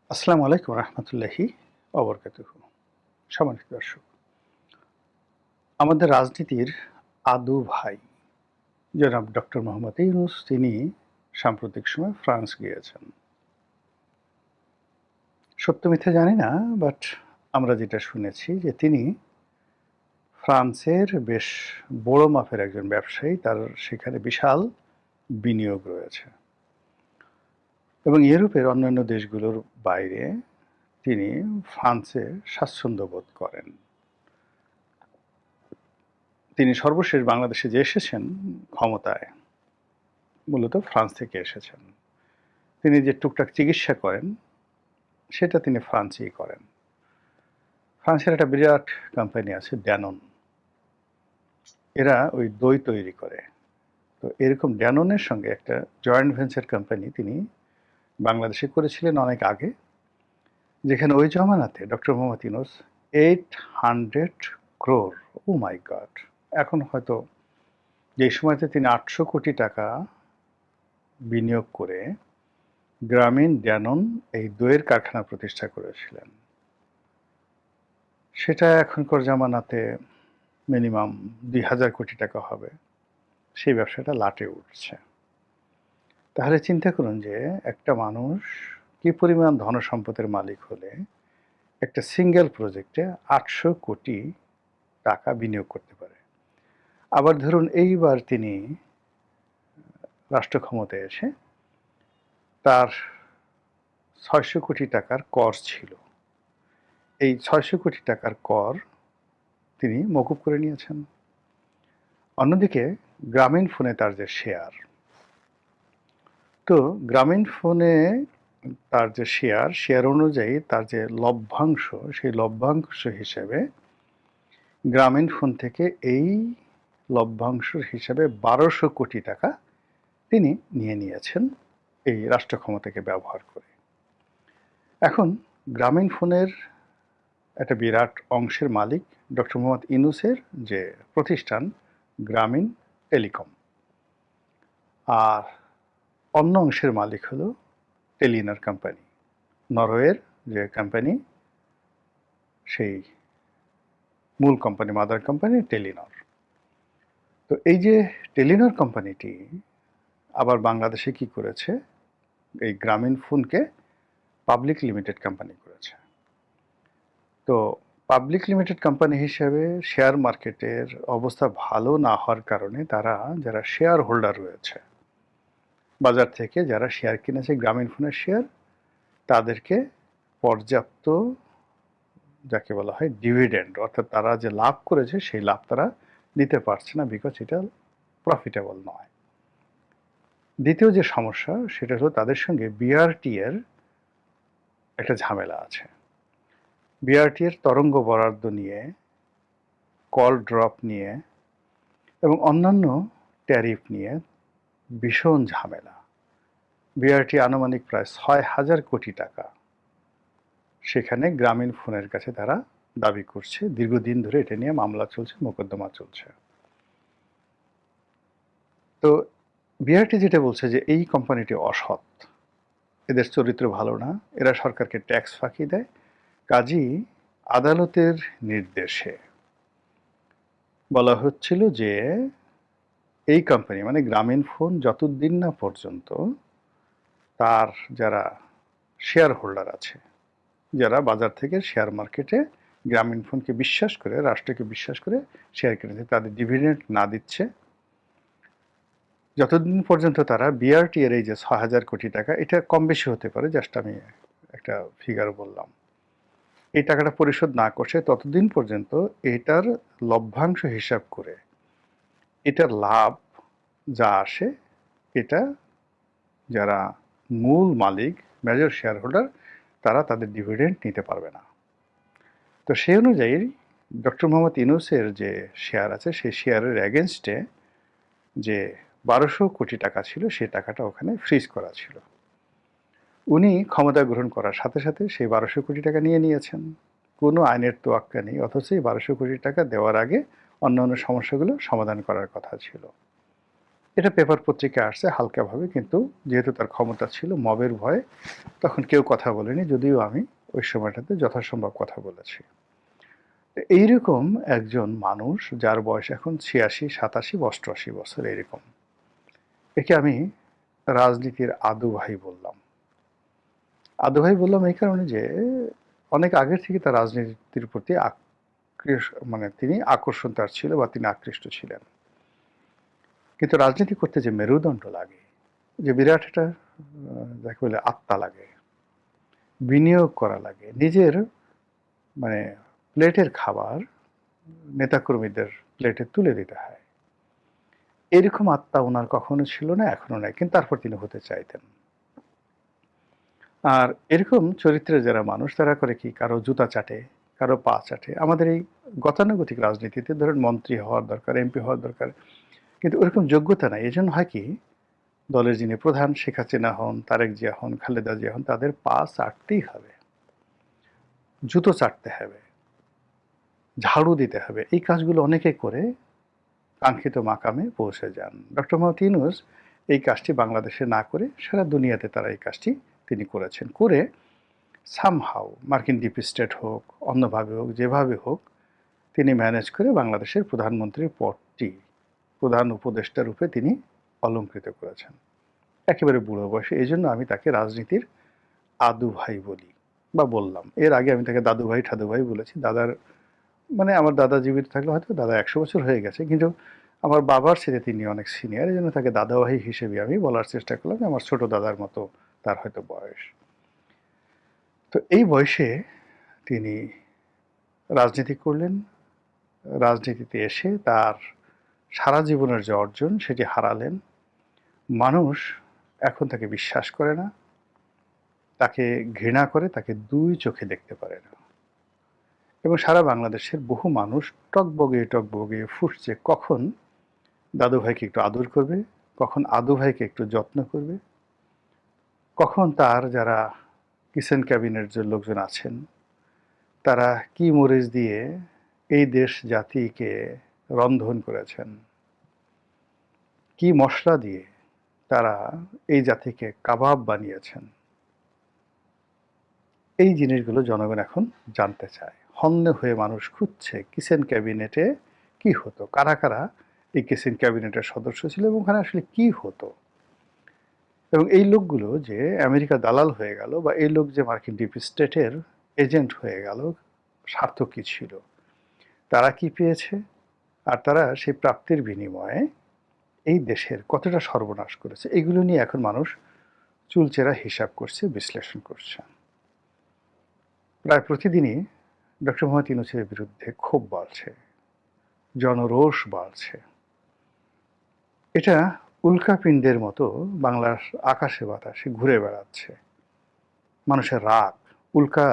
আসসালামু আলাইকুম রহমতুল্লাহি অবরকাতুহু। সম্মানিত দর্শক, আমাদের রাজনীতির আদু ভাই জনাব ডক্টর মোহাম্মদ ইউনূস তিনি সাম্প্রতিক সময় ফ্রান্স গিয়েছেন। সত্য মিথ্যা জানি না, বাট আমরা যেটা শুনেছি যে তিনি ফ্রান্সের বেশ বড় মাপের একজন ব্যবসায়ী, তার সেখানে বিশাল বিনিয়োগ রয়েছে এবং ইউরোপের অন্যান্য দেশগুলোর বাইরে তিনি ফ্রান্সে স্বাচ্ছন্দ্য বোধ করেন। তিনি সর্বশেষ বাংলাদেশে যে এসেছেন ক্ষমতায়, মূলত ফ্রান্স থেকে এসেছেন। তিনি যে টুকটাক চিকিৎসা করেন সেটা তিনি ফ্রান্সেই করেন। ফ্রান্সের একটা বিরাট কোম্পানি আছে ড্যানন, এরা ওই দই তৈরি করে। তো এরকম ড্যাননের সঙ্গে একটা জয়েন্ট ভেঞ্চার কোম্পানি তিনি বাংলাদেশে করেছিলেন অনেক আগে, যেখানে ওই জমানাতে ডক্টর মোহাম্মদ ইউনূস 800 crore, ও মাই গড, এখন হয়তো যে সময়তে তিনি 800 কোটি টাকা বিনিয়োগ করে গ্রামীণ ড্যানন এই দইয়ের কারখানা প্রতিষ্ঠা করেছিলেন, সেটা এখনকার জামানাতে মিনিমাম 2000 কোটি টাকা হবে। সেই ব্যবসাটা লাটে উঠছে। তাহলে চিন্তা করুন যে একটা মানুষ কি পরিমাণ ধনসম্পদের মালিক হলে একটা সিঙ্গেল প্রজেক্টে 800 কোটি টাকা বিনিয়োগ করতে পারে। আবার ধরুন এইবার তিনি রাষ্ট্র ক্ষমতায় এসে তার 600 কোটি টাকার কর ছিল, এই 600 কোটি টাকার কর তিনি মকুব করে নিয়েছেন। অন্যদিকে গ্রামীণ ফোনে তার যে শেয়ার, তো গ্রামীণ ফোনে তার যে শেয়ার অনুযায়ী তার যে লভ্যাংশ, সেই লভ্যাংশ হিসেবে গ্রামীণ ফোন থেকে এই লভ্যাংশের হিসাবে 1200 কোটি টাকা তিনি নিয়ে নিয়েছেন এই রাষ্ট্র ক্ষমতাকে ব্যবহার করে। এখন গ্রামীণ ফোনের একটা বিরাট অংশের মালিক ডক্টর মোহাম্মদ ইউনূসের যে প্রতিষ্ঠান গ্রামীণ টেলিকম, আর অন্য অংশের মালিক হলো টেলিনর কোম্পানি, নরওয়ের যে কোম্পানি, সেই মূল কোম্পানি, মাদার কোম্পানি টেলিনর। তো এই যে টেলিনর কোম্পানিটি আবার বাংলাদেশে কি করেছে, এই গ্রামীণ ফোনকে পাবলিক লিমিটেড কোম্পানি করেছে। তো পাবলিক লিমিটেড কোম্পানি হিসেবে শেয়ার মার্কেটের অবস্থা ভালো না হওয়ার কারণে তারা যারা শেয়ার হোল্ডার রয়েছে, বাজার থেকে যারা শেয়ার কিনেছে গ্রামীণ ফোনের শেয়ার, তাদেরকে পর্যাপ্ত যাকে বলা হয় ডিভিডেন্ড, অর্থাৎ তারা যে লাভ করেছে সেই লাভ তারা নিতে পারছে না, বিকজ এটা প্রফিটেবল নয়। দ্বিতীয় যে সমস্যা সেটা হলো তাদের সঙ্গে বিআরটি এর একটা ঝামেলা আছে। বিআরটি এর তরঙ্গ বরাদ্দ নিয়ে, কল ড্রপ নিয়ে এবং অন্যান্য ট্যারিফ নিয়ে ভীষণ ঝামেলা। বিআরটি আনুমানিক প্রায় 6000 কোটি টাকা সেখানে গ্রামীণ ফোনের কাছে তারা দাবি করছে। দীর্ঘদিন ধরে এটা নিয়ে মামলা চলছে, মোকদ্দমা চলছে। তো বিআরটি যেটা বলছে যে এই কোম্পানিটি অসৎ, এদের চরিত্র ভালো না, এরা সরকারকে ট্যাক্স ফাঁকি দেয়, কাজেই আদালতের নির্দেশে বলা হচ্ছিল যে এই কোম্পানি মানে গ্রামীণ ফোন যতদিন না পর্যন্ত তার যারা শেয়ার হোল্ডার আছে, যারা বাজার থেকে শেয়ার মার্কেটে গ্রামীণ ফোনকে বিশ্বাস করে, রাষ্ট্রকে বিশ্বাস করে শেয়ার কিনেছে, তাদের ডিভিডেন্ড না দিচ্ছে, যতদিন পর্যন্ত তারা বিআরটি এর এই যে 6000 কোটি টাকা, এটা কম বেশি হতে পারে, জাস্ট আমি একটা ফিগার বললাম, এই টাকাটা পরিশোধ না করছে, ততদিন পর্যন্ত এটার লভ্যাংশ হিসাব করে এটার লাভ যা আসে এটা যারা মূল মালিক, মেজর শেয়ার হোল্ডার, তারা তাদের ডিভিডেন্ড নিতে পারবে না। তো সেই অনুযায়ী ডক্টর মোহাম্মদ ইউনূসের যে শেয়ার আছে সেই শেয়ারের এগেনস্টে যে 1200 কোটি টাকা ছিল সেই টাকাটা ওখানে ফ্রিজ করা ছিল। উনি ক্ষমতা গ্রহণ করার সাথে সাথে সেই 1200 কোটি টাকা নিয়ে নিয়েছেন, কোনো আইনের তোয়াক্কা নেই, অথচ এই 1200 কোটি টাকা দেওয়ার আগে অন্যান্য সমস্যাগুলো সমাধান করার কথা ছিল। এটা পেপার পত্রিকায় আসছে হালকাভাবে, কিন্তু যেহেতু তার ক্ষমতা ছিল, মবের ভয়ে তখন কেউ কথা বলেনি, যদিও আমি ওই সময়টাতে যথাসম্ভব কথা বলেছি। এইরকম একজন মানুষ যার বয়স এখন ৮৬, ৮৭, ৮৮ বছর, এরকম, একে আমি রাজনীতির আদু ভাই বললাম। আদু ভাই বললাম এই কারণে যে অনেক আগের থেকে তার রাজনীতির প্রতি মানে তিনি আকর্ষণ তার ছিল, বা তিনি আকৃষ্ট ছিলেন। কিন্তু রাজনীতি করতে যে মেরুদণ্ড লাগে, যে বিরাট একটা যাকে বলে আত্মা লাগে, বিনিয়োগ করা লাগে, নিজের মানে প্লেটের খাবার নেতাকর্মীদের প্লেটে তুলে দিতে হয়, এরকম আত্মা ওনার কখনো ছিল না, এখনো নাই, কিন্তু তারপর তিনি হতে চাইতেন। আর এরকম চরিত্রের যারা মানুষ, তারা করে কি, কারো জুতা চাটে, কারো পা চাটে। আমাদের এই গতানুগতিক রাজনীতিতে ধরেন মন্ত্রী হওয়ার দরকার, এমপি হওয়ার দরকার, কিন্তু ওরকম যোগ্যতা নাই। এই জন্য হয় কি, দলের যিনি প্রধান, শেখ হাসিনা হন, তারেক জিয়া হন, খালেদা জিয়া হন, তাদের পা চাটতেই হবে, জুতো চাটতে হবে, ঝাড়ু দিতে হবে। এই কাজগুলো অনেকে করে কাঙ্ক্ষিত মাকামে পৌঁছে যান। ডক্টর মোহাম্মদ ইউনূস এই কাজটি বাংলাদেশে না করে সারা দুনিয়াতে তারা এই কাজটি তিনি করেছেন। করে সামহাউ মার্কিন ডিপ স্টেট হোক, অন্যভাবে হোক, যেভাবে হোক, তিনি ম্যানেজ করে বাংলাদেশের প্রধানমন্ত্রীর পদটি প্রধান উপদেষ্টা রূপে তিনি অলঙ্কৃত করেছেন একেবারে বুড়ো বয়সে। এই জন্য আমি তাকে রাজনীতির আদু ভাই বলি বা বললাম। এর আগে আমি তাকে দাদু ভাই ঠাদু ভাই বলেছি। দাদার মানে আমার দাদা জীবিত থাকলে হয়তো দাদা ১০০ বছর হয়ে গেছে, কিন্তু আমার বাবার সাথে তিনি অনেক সিনিয়র, এই জন্য তাকে দাদা ভাই হিসেবে আমি বলার চেষ্টা করলাম। আমার ছোট দাদার মতো তার হয়তো বয়স। তো এই বয়সে তিনি রাজনীতি করলেন। রাজনীতিতে এসে তার সারা জীবনের যে অর্জন সেটি হারালেন। মানুষ এখন তাকে বিশ্বাস করে না, তাকে ঘৃণা করে, তাকে দুই চোখে দেখতে পারে না। এবং সারা বাংলাদেশের বহু মানুষ টকবগিয়ে টকবগিয়ে ফুটছে কখন দাদু ভাইকে একটু আদর করবে, কখন আদু ভাইকে একটু যত্ন করবে, কখন তার যারা কিচেন ক্যাবিনেট যে লোকজন আছেন তারা কি মরিচ দিয়ে এই দেশ জাতিকে রন্ধন করেছেন, কি মশলা দিয়ে তারা এই জাতিকে কাবাব বানিয়েছেন, এই জিনিসগুলো জনগণ এখন জানতে চায়। হন্যে হয়ে মানুষ খুঁজছে কিচেন ক্যাবিনেটে কি হতো, কারা কারা এই কিচেন ক্যাবিনেটের সদস্য ছিল এবং ওখানে আসলে কি হতো। এবং এই লোকগুলো যে আমেরিকা দালাল হয়ে গেল, বা এই লোক যে মার্কিন ডিপ স্টেটের এজেন্ট হয়ে গেল, স্বার্থ কি ছিল, তারা কি পেয়েছে, আর তারা সেই প্রাপ্তির বিনিময়ে এই দেশের কতটা সর্বনাশ করেছে, এগুলো নিয়ে এখন মানুষ চুলচেরা হিসাব করছে, বিশ্লেষণ করছে। প্রায় প্রতিদিনই ডক্টর মোহাম্মদ ইউনূসের বিরুদ্ধে ক্ষোভ বাড়ছে, জনরোষ বাড়ছে। এটা উল্কাপিণ্ডের মতো বাংলার আকাশে বাতাসে ঘুরে বেড়াচ্ছে। মানুষের রাগ, উল্কা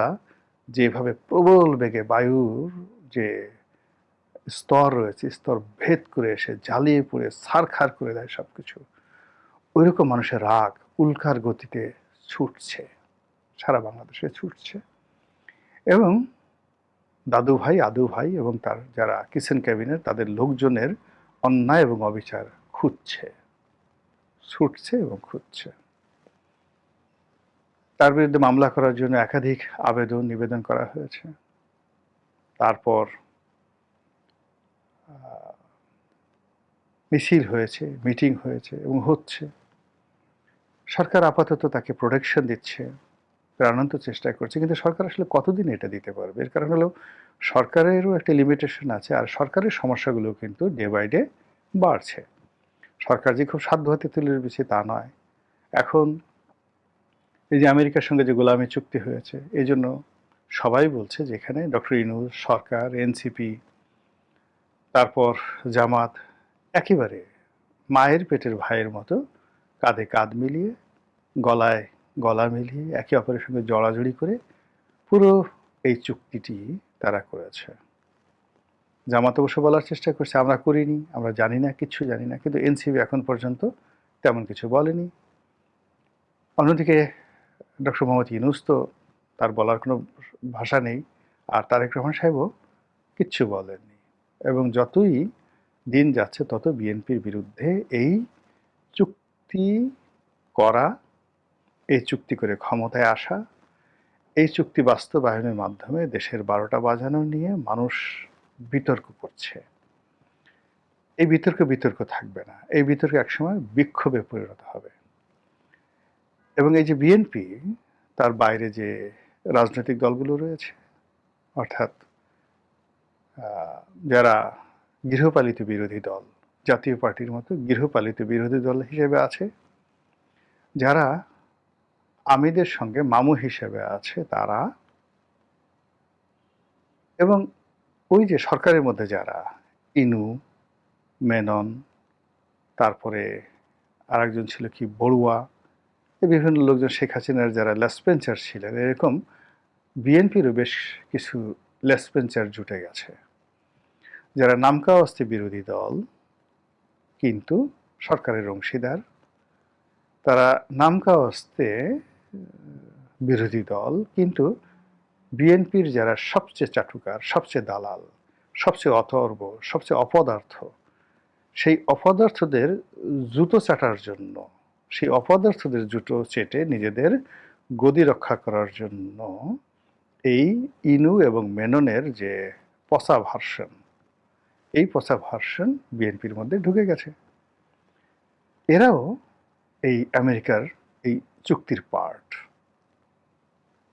যেভাবে প্রবল বেগে বায়ুর যে স্তর রয়েছে, স্তর ভেদ করে এসে জ্বালিয়ে পুড়ে ছারখার করে দেয় সবকিছু, ওইরকম মানুষের রাগ উল্কার গতিতে ছুটছে, সারা বাংলাদেশে ছুটছে। এবং দাদু ভাই, আদু ভাই এবং তার যারা কিচেন ক্যাবিনেট, তাদের লোকজনের অন্যায় এবং অবিচার খুঁজছে, ছুটছে এবং খুঁজছে। তার বিরুদ্ধে মামলা করার জন্য একাধিক আবেদন নিবেদন করা হয়েছে। তারপর মিছিল হয়েছে, মিটিং হয়েছে এবং হচ্ছে। সরকার আপাতত তাকে প্রোটেকশন দিচ্ছে, প্রাণান্ত চেষ্টা করছে, কিন্তু সরকার আসলে কতদিন এটা দিতে পারবে? এর কারণ হলো সরকারেরও একটা লিমিটেশন আছে, আর সরকারের সমস্যাগুলো কিন্তু ডে বাই ডে বাড়ছে। সরকার যে খুব সাধ্য হাতে তুলে দিচ্ছে তা নয়। এখন এই যে আমেরিকার সঙ্গে যে গোলামি চুক্তি হয়েছে, এই জন্য সবাই বলছে যে এখানে ডক্টর ইউনূস সরকার, এনসিপি, তারপর জামাত একেবারে মায়ের পেটের ভাইয়ের মতো কাঁধে কাঁধ মিলিয়ে, গলায় গলা মিলিয়ে, একে অপরের সঙ্গে জড়াজড়ি করে পুরো এই চুক্তিটি তারা করেছে। জামাত অবশ্য বলার চেষ্টা করছে আমরা করিনি, আমরা জানি না, কিচ্ছু জানি না, কিন্তু এনসিপি এখন পর্যন্ত তেমন কিছু বলেনি। অন্যদিকে ডক্টর মোহাম্মদ ইউনূস তো তার বলার কোনো ভাষা নেই, আর তারেক রহমান সাহেবও কিচ্ছু বলেননি। এবং যতই দিন যাচ্ছে তত বিএনপির বিরুদ্ধে এই চুক্তি করা, এই চুক্তি করে ক্ষমতায় আসা, এই চুক্তি বাস্তবায়নের মাধ্যমে দেশের ১২টা বাজানো নিয়ে মানুষ বিতর্ক করছে। এই বিতর্ক থাকবে না। এই বিতর্ক একসময় বিক্ষোভে পরিণত হবে। এবং এই যে বিএনপি, তার বাইরে যে রাজনৈতিক দলগুলো রয়েছে, অর্থাৎ যারা গৃহপালিত বিরোধী দল, জাতীয় পার্টির মতো গৃহপালিত বিরোধী দল হিসেবে আছে, যারা আমিদের সঙ্গে মামু হিসেবে আছে তারা, এবং ওই যে সরকারের মধ্যে যারা ইনু, মেনন, তারপরে আরেকজন ছিল কি বড়ুয়া, বিভিন্ন লোকজন, শেখ হাসিনার যারা লেসপেন্সার ছিলেন, এরকম বিএনপিরও বেশ কিছু লেসপেন্সার জুটে গেছে, যারা নামকাওয়াস্তে বিরোধী দল কিন্তু সরকারের অংশীদার। তারা নামকাওয়াস্তে বিরোধী দল কিন্তু বিএনপির যারা সবচেয়ে চাটুকার, সবচেয়ে দালাল, সবচেয়ে অথর্ব, সবচেয়ে অপদার্থ, সেই অপদার্থদের জুতো চাটার জন্য, সেই অপদার্থদের জুতো চেটে নিজেদের গদি রক্ষা করার জন্য এই ইনু এবং মেননের যে পচা ভার্সন, এই পচা ভার্সন বিএনপির মধ্যে ঢুকে গেছে। এরাও এই আমেরিকার এই চুক্তির পার্ট।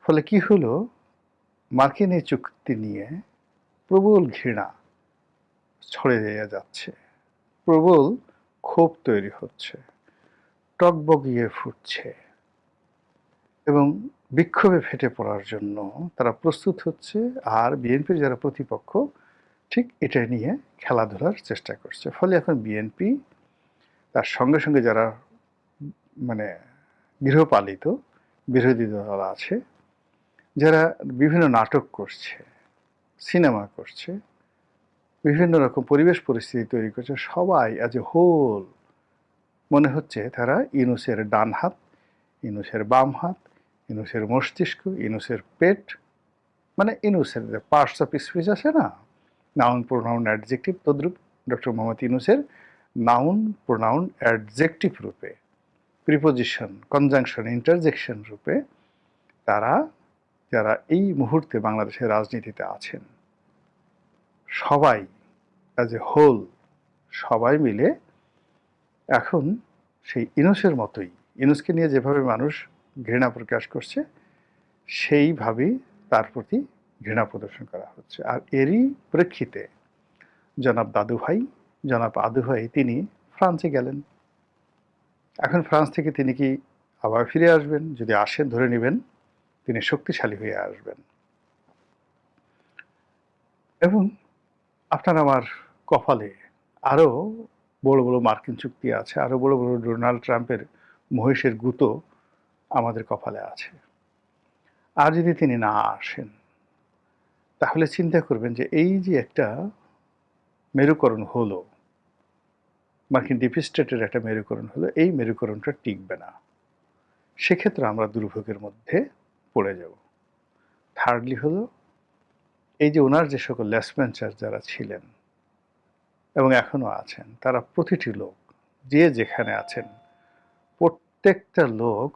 ফলে কি হলো, মার্কিন এই চুক্তি নিয়ে প্রবল ঘৃণা ছড়িয়ে যাচ্ছে, প্রবল ক্ষোভ তৈরি হচ্ছে, টগবগিয়ে ফুটছে, এবং বিক্ষোভে ফেটে পড়ার জন্য তারা প্রস্তুত হচ্ছে। আর বিএনপির যারা প্রতিপক্ষ ঠিক এটা নিয়ে খেলাধুলার চেষ্টা করছে। ফলে এখন বিএনপি তার সঙ্গে সঙ্গে যারা মানে গৃহপালিত বিরোধী দল আছে, যারা বিভিন্ন নাটক করছে, সিনেমা করছে, বিভিন্ন রকম পরিবেশ পরিস্থিতি তৈরি করছে, সবাই আজ এ হোল মনে হচ্ছে তারা ইউনূসের ডান হাত, ইউনূসের বাম হাত, ইউনূসের মস্তিষ্ক, ইউনূসের পেট, মানে ইউনূসের যে পার্টস অফ স্পিচ আছে না, নাউন, প্রোনাউন, অ্যাডজেক্টিভ, তদ্রূপ ডক্টর মোহাম্মদ ইউনূসের নাউন, প্রোনাউন, অ্যাডজেক্টিভ রূপে, প্রিপোজিশন, কনজাংশন, ইন্টারজেকশন রূপে তারা, যারা এই মুহূর্তে বাংলাদেশের রাজনীতিতে আছেন, সবাই অ্যাজ এ হোল, সবাই মিলে এখন সেই ইউনূসের মতোই, ইউনূসকে নিয়ে যেভাবে মানুষ ঘৃণা প্রকাশ করছে, সেইভাবেই তার প্রতি ঘৃণা প্রদর্শন করা হচ্ছে। আর এরই প্রেক্ষিতে জনাব আদু ভাই তিনি ফ্রান্সে গেলেন। এখন ফ্রান্স থেকে তিনি কি আবার ফিরে আসবেন? যদি আসেন, ধরে নেবেন তিনি শক্তিশালী হয়ে আসবেন। এবং আপনার আমার কপালে আরও বড় বড় মার্কিন চুক্তি আছে, আরও বড় বড় ডোনাল্ড ট্রাম্পের মহিষের গুঁতো আমাদের কপালে আছে। আর যদি তিনি না আসেন, তাহলে চিন্তা করবেন যে এই যে একটা মেরুকরণ হলো, মার্কিন ডিপ স্টেটের একটা মেরুকরণ হলো, এই মেরুকরণটা টিকবে না। সেক্ষেত্রে আমরা দুর্ভোগের মধ্যে পড়ে যাব। থার্ডলি হলো, এই যে ওনার যে সকল লেসপেন্সার যারা ছিলেন এবং এখনো আছেন, তারা প্রতিটি লোক যে যেখানে আছেন, প্রত্যেকটা লোক